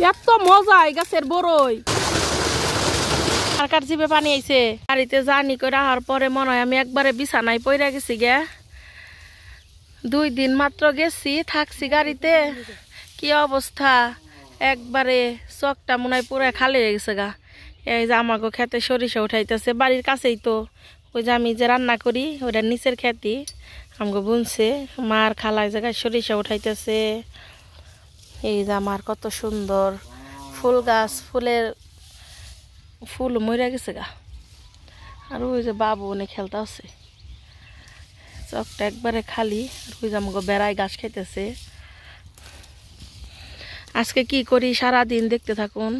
এত মজা গাছের বড়ই আর কার জিভে পানি আইছে বাড়িতে জার্নি করে আসার পরে মনে হয় আমি একবারে বিছানায় পইরা গেছি গে 2 দিন মাত্র গেছি থাকছি গাড়িতে কি অবস্থা একবারে চকটা মনে হয় পুরো খালি হয়ে গেছে গা এই যে আমাকে খেতে সরিষা উঠাইতেছে বাড়ির কাছেই তো ওই যে আমি যে রান্না করি ওটা নিচের খেতি আমাকে বুনছে মার খালায় জায়গায় সরিষা উঠাইতেছে এই যে আমার কত সুন্দর ফুল গাছ ফুল মরে গেছে গা আর ওই যে বাবু অনেক খেলতে আছে চকটা একবারে খালি ওই যে আমাকে বেড়ায় ঘাস খাইতেছে আজকে কি করি সারাদিন দেখতে থাকুন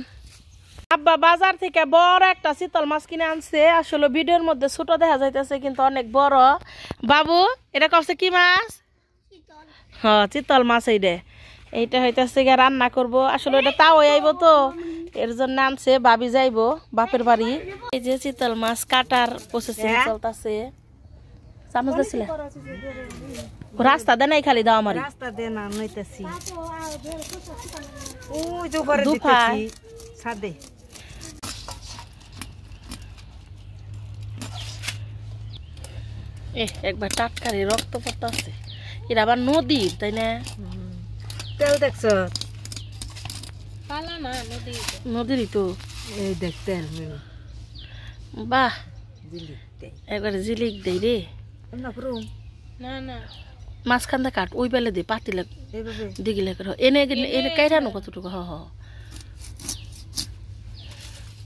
আব্বা বাজার থেকে বড় একটা চিতল মাছ কিনে আনছে আসলে ভিডিওর মধ্যে ছোট দেখা যাইতেছে কিন্তু অনেক বড় বাবু এটা কইছে কি মাছ হ্যাঁ চিতল মাছ এইটা হইতেছে গিয়ে রান্না করব আসলে এটা তাও আইব তো এর জন্য আনছে ভাবি যাইবো বাপের বাড়ি এই যে চিতল মাছ কাটার প্রসেসিং চলতেছে চামচ দিছিলে রাস্তা দে নাই খালি দাও আমারে রাস্তা দে না নইতেছি ওই যে উপরে দিতেছি ছাদে একবার টাটকারি রক্ত পড়তাছে এটা আবার নদী তাই না তেল দেখছ পালা না নদী নদীরই তো এই দেখ তেল বাহ একবার জিলিক দেই রে না না মাঝখান দা কাট ওই বেলে দে পাতিলে দিগিলে এনে এনে কাইরানো কতটুকু হ হ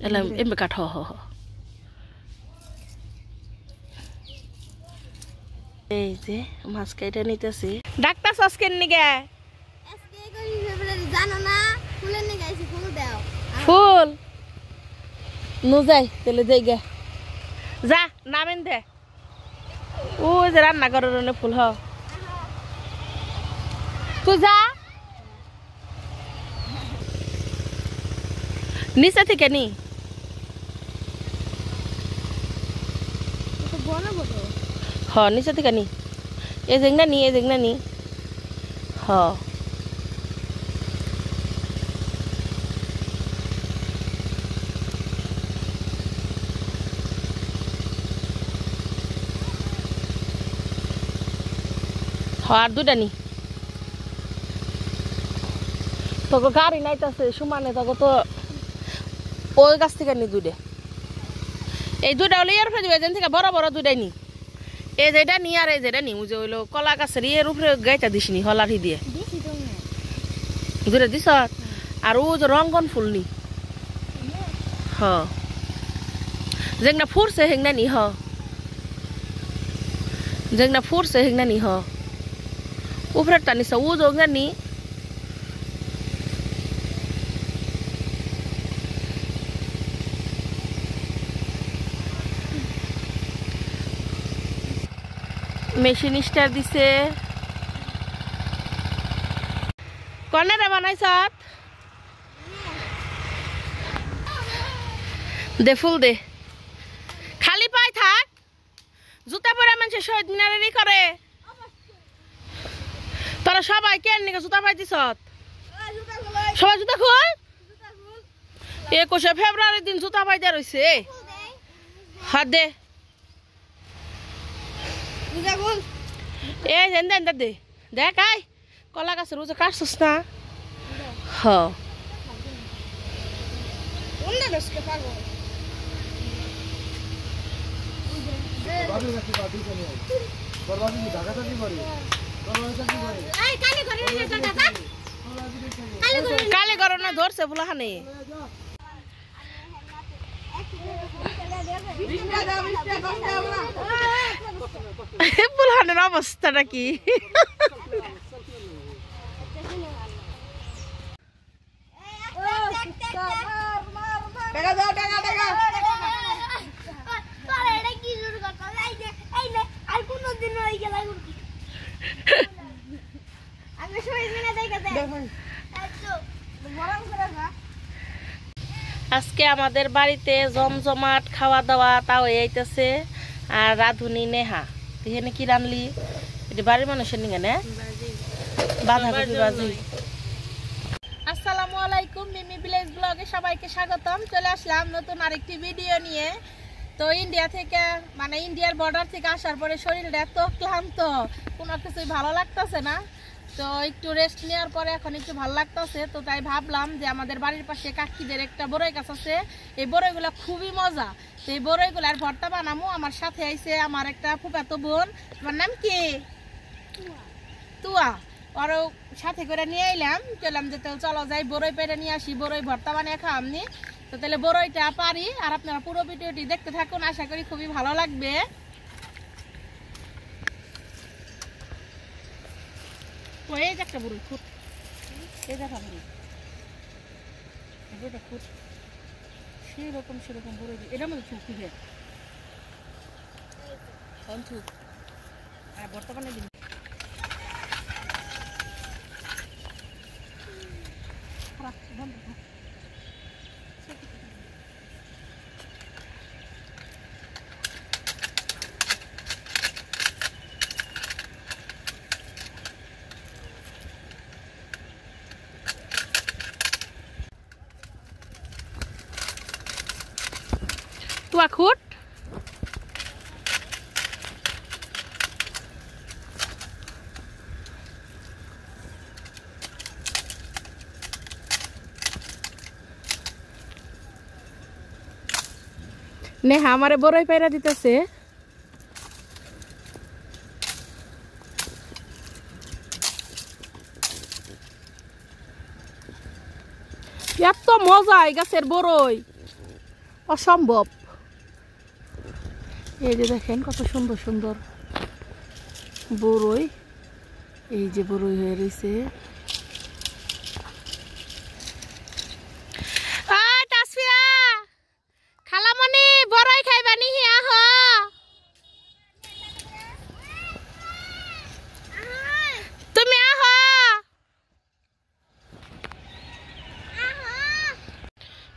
এলাম এমবে কাট হ হ এই যে মাছ কাইটা নিতেছি ডাক্তার সসকেন নিগে জানো না ফুলের নিগে আইছি ফুল দাও ফুল নু যাই তেলে যাই গে যা নামেন দে ও যে রান্না করার ফুল হ তুই যা নিচে থেকে নি হ নিচে থেকে নি এই জেংনা নি হ আর দুটা নি তোকে গাড়ি নাইতেছে সমানে তোকে তো ওই গাছ থেকে নি দুইটা এই দুইটা হলে এর উপরে যেন থেকে বড় বড় দুইটাই নি এই যেটা নি আর এই যেটা নি যে হইলো কলা গাছের এর উপরে গাইটা দিস নি হলারি দিয়ে দুইটা দিস আর ও যে রঙ্গন ফুল নি হ যেংনা ফুরছে হেংনা নি হ যেংনা ফুরছে হেংনা নি হ উপরে টানি ও যোগনা নি মেশিন স্টার দিছে কর্নারে বানাইছ দে ফুল দে খালি পাই থাক জুতা পরে মানুষ শহীদ মিনারেরই করে তোরা সবাই কেন নিকে জুতা পাইতিস সবাই জুতা খুল 21 ফেব্রুয়ারির দিন জুতা পাইতে রয়েছে হাত দে এই হেন দে দেখ আই কলা গাছের রোজে কাটছিস না হ কালে গরম না ধরছে ফুলাখানে ফুলহানের অবস্থাটা কি আজকে আমাদের বাড়িতে জমজমাট খাওয়া দাওয়া তাও আইতেছে আর রাধুনি নেহা এখানে কি রানলি এটা বাড়ির মানুষের নিগে না বাঁধাকপি ভাজি আসসালামু আলাইকুম আলাইকুম, মিমি ভিলেজ ব্লগে সবাইকে স্বাগতম। চলে আসলাম নতুন আরেকটি ভিডিও নিয়ে। তো ইন্ডিয়া থেকে মানে ইন্ডিয়ার বর্ডার থেকে আসার পরে শরীরটা এত ক্লান্ত, কোনো কিছুই ভালো লাগতেছে না। তো একটু রেস্ট নেওয়ার পরে এখন একটু ভালো লাগতেছে। তো তাই ভাবলাম যে আমাদের বাড়ির পাশে কাকিদের একটা বড়ই গাছ আছে, এই বড়ইগুলো খুবই মজা। তো এই বড়ইগুলার ভর্তা বানামো। আমার সাথে আইছে আমার একটা ফুফাতো বোন, তোমার নাম কি? তুয়া। আরও সাথে করে নিয়ে এলাম, চললাম যে চলো যাই বড়ই পেড়ে নিয়ে আসি, বড়ই ভর্তা বানিয়ে খাওয়ামনি। তো তাহলে বড়ইটা পারি, আর আপনারা পুরো ভিডিওটি দেখতে থাকুন, আশা করি খুবই ভালো লাগবে। এই যে একটা বড়ই খুব, এই দেখা বড়ই, বড়ইটা খুব সেরকম বড়ই, এটার মধ্যে ছুক দিবে ছুক, আর ভর্তা বানিয়ে দিন। তুয়া খুট নেহা আমারে বড়ই পায়রা দিতেছে। এত মজা এই গাছের বড়ই, অসম্ভব। এই যে দেখেন কত সুন্দর সুন্দর বড়ই, এই যে বড়ই হয়ে রয়েছে। খালামণি বড়ই খাইবানি, আহ তুমি আহ,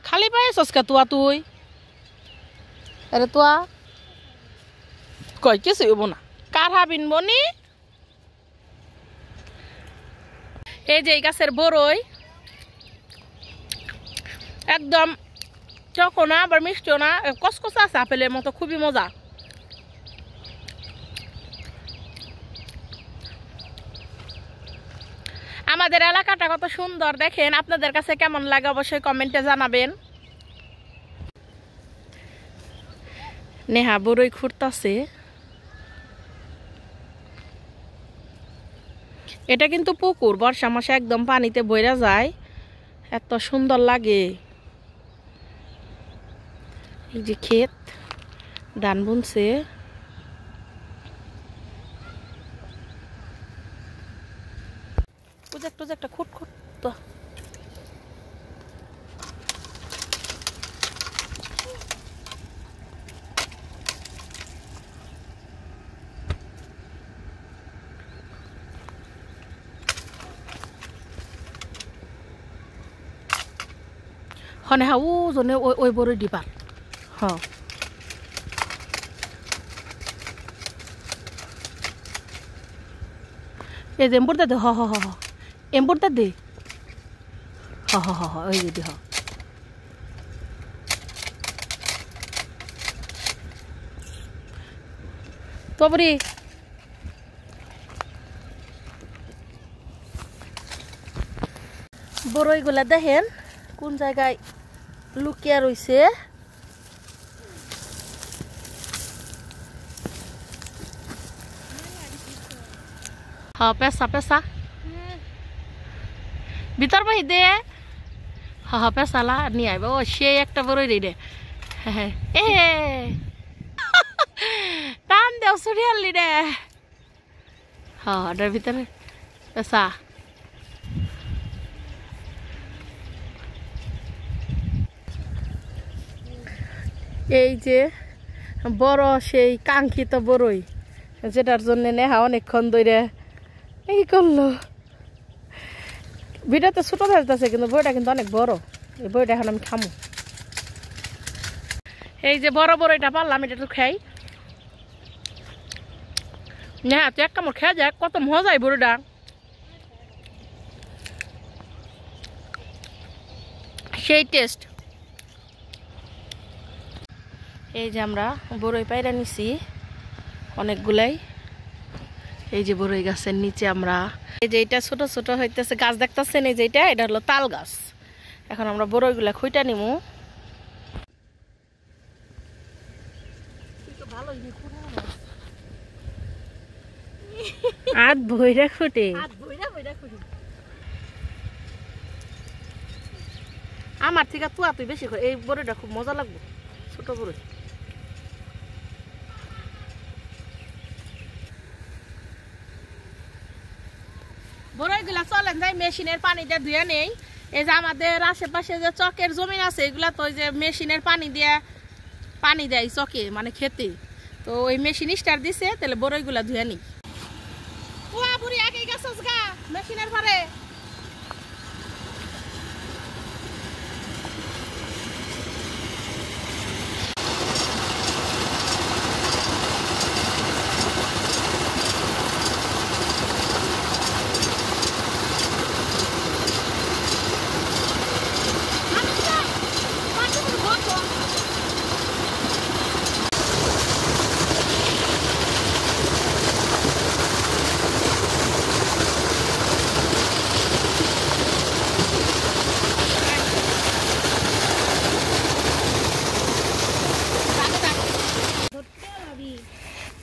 খালি পায়ে সস্কা তুয়া তুই, আরে তুয়া কয় কিছু হইব না, কার হাবিন বনি। এই যে এই গাছের বড়ই একদম টকও না আবার মিষ্টিও না, কসকসা আছে আপেলের মতো, খুবই মজা। আমাদের এলাকাটা কত সুন্দর দেখেন, আপনাদের কাছে কেমন লাগে অবশ্যই কমেন্টে জানাবেন। নেহা বড়ই খুঁড়তাছে। এটা কিন্তু পুকুর, বর্ষা মাসে একদম পানিতে বইরা যায়, এত সুন্দর লাগে। এই যে ক্ষেত, ধান বুনছে। একটা খুট খুট তো হনে হা ও জনে ওই বড়ই দিবা। হ এই যে এম্বুরটা দে, হ হ হ হ এম্বুরটা দে, হ হ হ হ ওই যে হ। তবরি বড়ইগুলা দেখেন কোন জায়গায় লুকিয়ে রয়েছে। হ্যাঁ পেশা পেশা ভিতর বহি দে, হ্যাঁ পেশালা নিয়ে আইব। ও সে একটা বড়ই রে, হ্যাঁ এ টান দেও সুরিয়ালি রে, হ্যাঁ ওটার ভিতরে পেশা। এই যে বড় সেই কাঙ্ক্ষিত বড়ই, যেটার জন্য নেহা অনেকক্ষণ ধরে এই করলো। ভিডিওতে ছোট ধরতেছে কিন্তু বইটা কিন্তু অনেক বড়, এই বইটা এখন আমি খামু। এই যে বড় বড়ইটা পারলাম, এটা একটু খাই। নেহা তুই এক কামড় খেয়ে যাক, কত মজা এই বড়িটা। সেই টেস্ট। এই যে আমরা বড়ই পায়রা নিছি অনেকগুলাই। এই যে বড়ই গাছের নিচে আমরা এই যে এটা ছোট ছোট হইতেছে গাছ দেখতেছেন, এই যে এটা হলো তাল গাছ। এখন আমরা বড়ইগুলা খুঁটা নিমু। আধ ভইরা খুঁটে আমার থেকে তুই বেশি করে। এই বড়ইটা খুব মজা লাগবে, ছোট বড়ই। বড়ইগুলা চলেন যাই মেশিনের পানি দিয়ে ধুয়ে নেই। এই যে আমাদের আশেপাশে যে চকের জমি আছে এগুলা তো ওই যে মেশিনের পানি দিয়ে পানি দেয় চকে, মানে খেতে। তো ওই মেশিন স্টার্ট দিছে, তাহলে বড়ইগুলা ধুয়ে নিই। পুয়া বুড়ি একই গাছস গা মেশিনের পরে।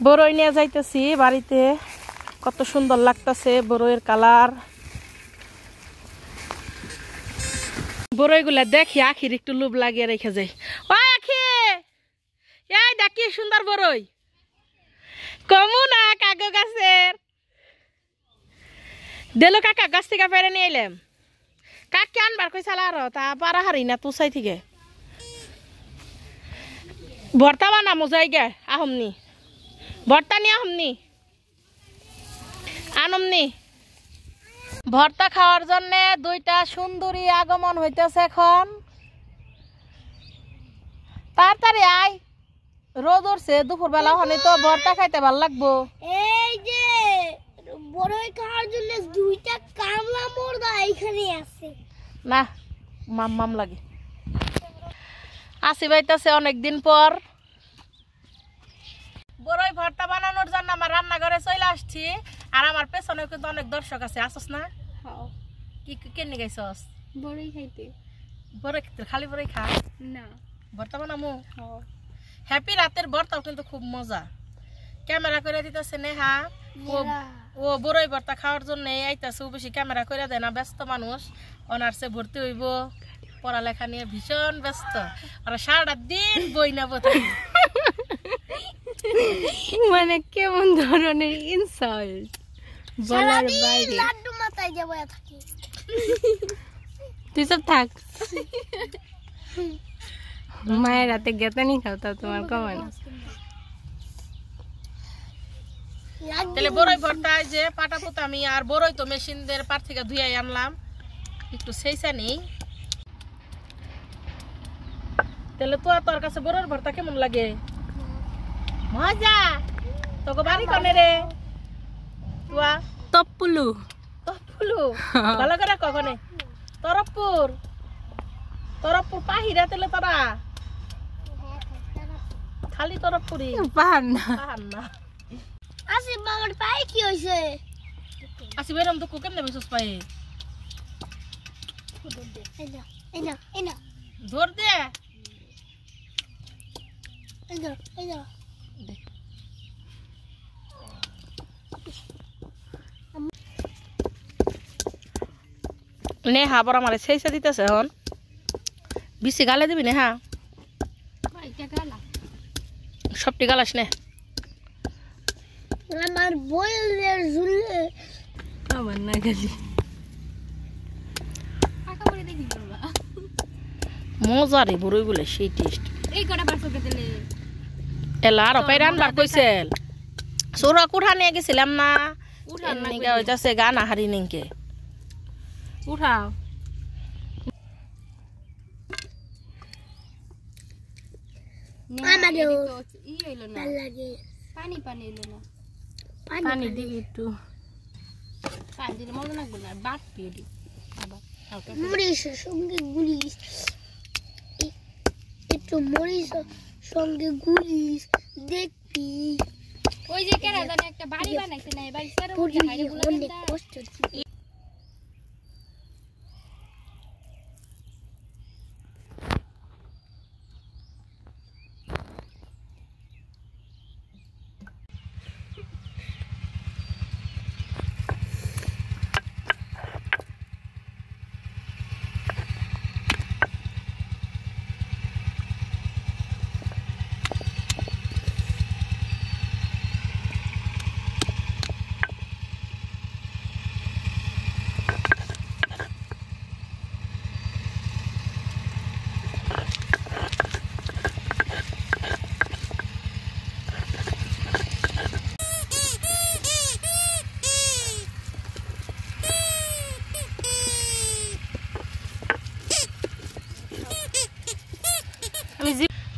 বড়ই নিয়ে যাইতেছি বাড়িতে। কত সুন্দর লাগতেছে বড়ইয়ের কালার। বড়ইগুলা দেখি আখির একটু লোভ লাগিয়ে রেখে যাই। ও আখি, এই দেখ কি সুন্দর বড়ই। কমু না কাকা গাছের দিল, কাকা গাছ থেকে পেরে নিয়ে এলাম। কাকে আনবার কই চালা আর তা পারা হারি না তু চাই থেকে ভর্তা বানামো যাই গে। আহমনি ভর্তা নিয়ে আহমনি আনমনি। ভর্তা খাওয়ার জন্য দুইটা সুন্দরী আগমন হইতেছে এখন। তাড়াতাড়ি আয়, রোদ উঠছে দুপুর বেলা, ওখানে তো ভর্তা খাইতে ভাল লাগবো। এই যে বড়ই খাওয়ার জন্য দুইটা কামলা মুর্দা এখানে আছে না, মাম লাগে। আসি বাইতেছে অনেকদিন পর। বড়ই ভর্তা বানানোর জন্য আমার রান্নাঘরে চলে আসছি। আর আমার পেছনে কিন্তু অনেক দর্শক আছে। আসস না? কি কেনে গাইছস? বড়ই খাইতে। বড়ই খালি বড়ই খা না, ভর্তা বানামু। হ্যাপি রাতের ভর্তাও কিন্তু খুব মজা। ক্যামেরা করে দিতেছে নেহা। ও বড়ই ভর্তা খাওয়ার জন্য আইতাছে। ও বেশি ক্যামেরা করে দেয় না, ব্যস্ত মানুষ। অনার্সে ভর্তি হইব, পড়ালেখা নিয়ে ভীষণ ব্যস্ত। ওরা সারাটা দিন বই না বোঝাই। মানে কেমন ধরনের ইনসাল্ট বলার বাইরে। লাড্ডু মাথায় যাব থাকি। তুই সব থাক, মায়ের রাতে গেতানি খাও তা তোমার কমান। তাহলে বড়ই ভর্তা যে পাটা পুতা আমি আর বড়ই তো মেশিনদের পার থেকে ধুয়ে আনলাম, একটু সেইসা নেই। তাহলে তো তোর কাছে বড়র ভর্তা কেমন লাগে? মজা। তোকে বাড়ি কনে রে? তুয়া তপ্পুলু। তপ্পুলু ভালো করে কখনে? তরফপুর। তরফপুর পাহিরা তেলে তোরা খালি তরফপুরি পাহাড় না। পাহাড় না। আসি বাবার পায়ে কি হইছে? আসি বেরম তো কেমনে বেসস পায়ে? এই না ধর দে। এই না নেহা বড় আমার সেইসা দিতেছে। এখন বেশি গালে দিবি নেহা, সবটি গালাস নে। আমার বইয়ের ঝুলে আমার না গেলি মজা রে বড়ই গুলো, সেই টেস্ট। এই কটা পারছো কেতেলে এলা আর পাইরান বার কইছেল। সোরা কুঠা নিয়ে গেছিলাম না, নিকে হইতাছে গান হারি নিকে উঠাও। আমারও ই হইলো না, ভালো লাগে। পানি পানি হইলো না। পানি পানি দিবি একটু, পানি দিলে মজা লাগবে না। বাট দিয়ে দি আবার মুড়ির সঙ্গে গুলি একটু মরিচ সঙ্গে গুলিস দেখবি ওই যে কেরা জানে একটা বাড়ি বানাইছে না, এই বাড়ি সেরা উঠে হাইরে গুলো অনেক কষ্ট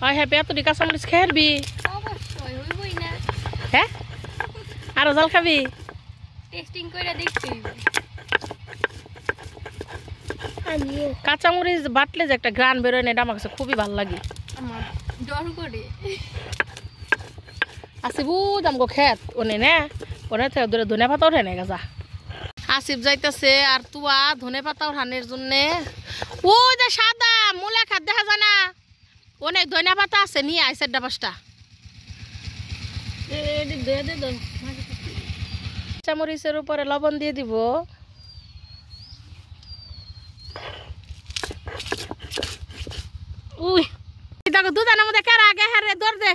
ওই হ্যাপি এতটি কাঁচামরিচ খেয়ে অবশ্যই হইবই না, হ্যাঁ আরো জল খাবি? টেস্টিং করে দেখতে হইব। আমিও কাঁচামরিচ বাটলে যে একটা গ্রান বেরোয় না, এটা আমার কাছে খুবই ভালো লাগে। আমার ডর করে আসিফ আমগো খেত ওনে না, ওনে থেকে দূরে ধনে পাতা উঠে নেই গাছা। আসিফ যাইতেছে আর তুয়া ধনে পাতা উঠানোর জন্যে। ওই যে সাদা মূলা খাত দেখা যায় না, অনেক ধনে পাতা আছে, নিয়ে আইসে 4-5টা। কাঁচামরিচের উপরে লবণ দিয়ে দিব। উই দেখো দুধানের মধ্যে কেরা আগে হারে দৌড় দে।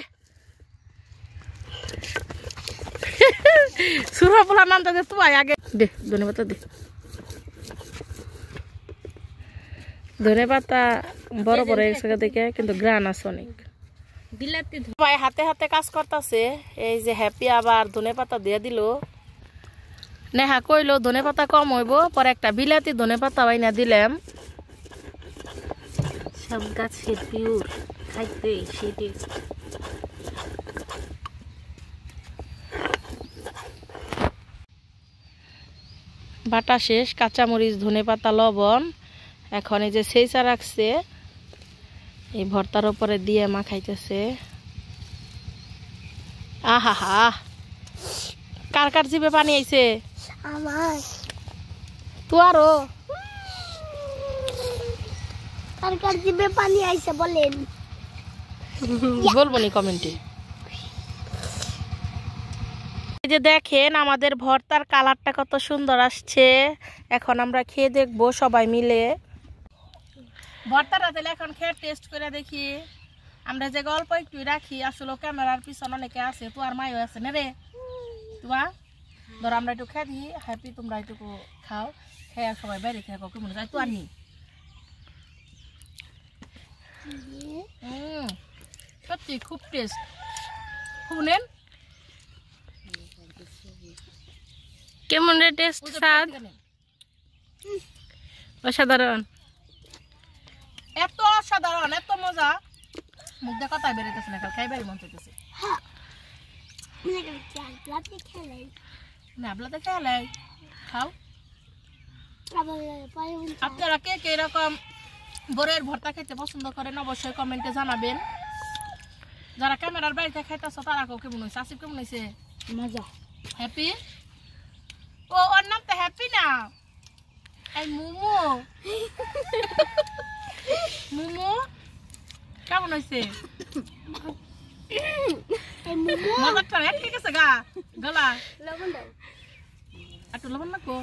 সুরা পোলা নামটা দে, তুই আগে দে ধনে পাতা দে। ধনে পাতা বড় বড় একসাথে দেখে, কিন্তু গ্রান আছে অনেক। বিলাতি ভাই হাতে হাতে কাজ করতেছে। এই যে হ্যাপি আবার ধনে পাতা দিয়ে দিল। নেহা কইলো ধনে পাতা কম হইব, পরে একটা বিলাতি ধনে পাতা বাইনা দিলাম। সব গাছের পিওর খাইতে সেই টেস্ট। বাটা শেষ, কাঁচামরিচ ধনে পাতা লবণ। এখন এই যে সেইচা রাখছে, এই ভর্তার উপরে দিয়ে মাখাইতেছে। আহা হা, কার কার জিভে পানি আইছে? আমার তো আরো কার জিভে পানি আইছে বলেন? বলবো নি কমেন্টে। এই যে দেখেন আমাদের ভর্তার কালারটা কত সুন্দর আসছে। এখন আমরা খেয়ে দেখবো সবাই মিলে। ভর্তাটা তাহলে এখন খেয়ে টেস্ট করে দেখি। আমরা যে গল্প একটু রাখি, আসলে ক্যামেরার পিছনে অনেকে আছে, তো আর মাইও আছে না রে। তোমা ধর আমরা একটু খেয়ে দিই, হ্যাপি তোমরা একটু খাও, খেয়ে সবাই বাইরে খেয়ে কাউকে মনে যায় তো আর নি। সত্যি খুব টেস্ট। শুনেন কেমন রে টেস্ট? স্বাদ অসাধারণ, এত অসাধারণ, এত মজা, মুখ দিয়ে কথাই বেরোতেছে না, খাই বেরি মন চাইতেছে। নাবলাতে খেলাই খাও। আপনারা কে কে এরকম বরের ভর্তা খেতে পছন্দ করেন অবশ্যই কমেন্টে জানাবেন। যারা ক্যামেরার বাড়িতে খাইতেছ তারা কেমন হয়েছে? আসিফ কেমন হয়েছে? মজা। হ্যাপি? ও ওর নাম তো হ্যাপি না, এই মোমো। মোমো কেমন হয়েছে? মজাটা একটু গেছে গা গলা, একটু লবণ লাগবো।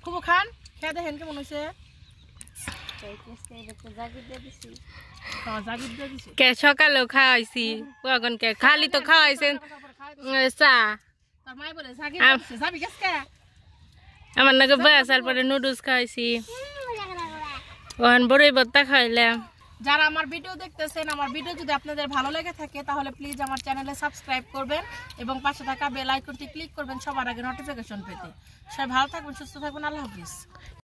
খুব খান, খেয়ে দেখেন কেমন হয়েছে। সকালেও খাওয়াইছি, খালি তো খাওয়াইছেন চা। আমার নাকি বয়সার পরে নুডলস খাওয়াইছি, ওখান বড়ই ভর্তা খাওয়াইলাম। যারা আমার ভিডিও দেখতেছেন, আমার ভিডিও যদি আপনাদের ভালো লেগে থাকে তাহলে প্লিজ আমার চ্যানেলে সাবস্ক্রাইব করবেন এবং পাশে থাকা বেল আইকনটি ক্লিক করবেন সবার আগে নোটিফিকেশন পেতে। সবাই ভালো থাকবেন, সুস্থ থাকবেন, আল্লাহ হাফিজ।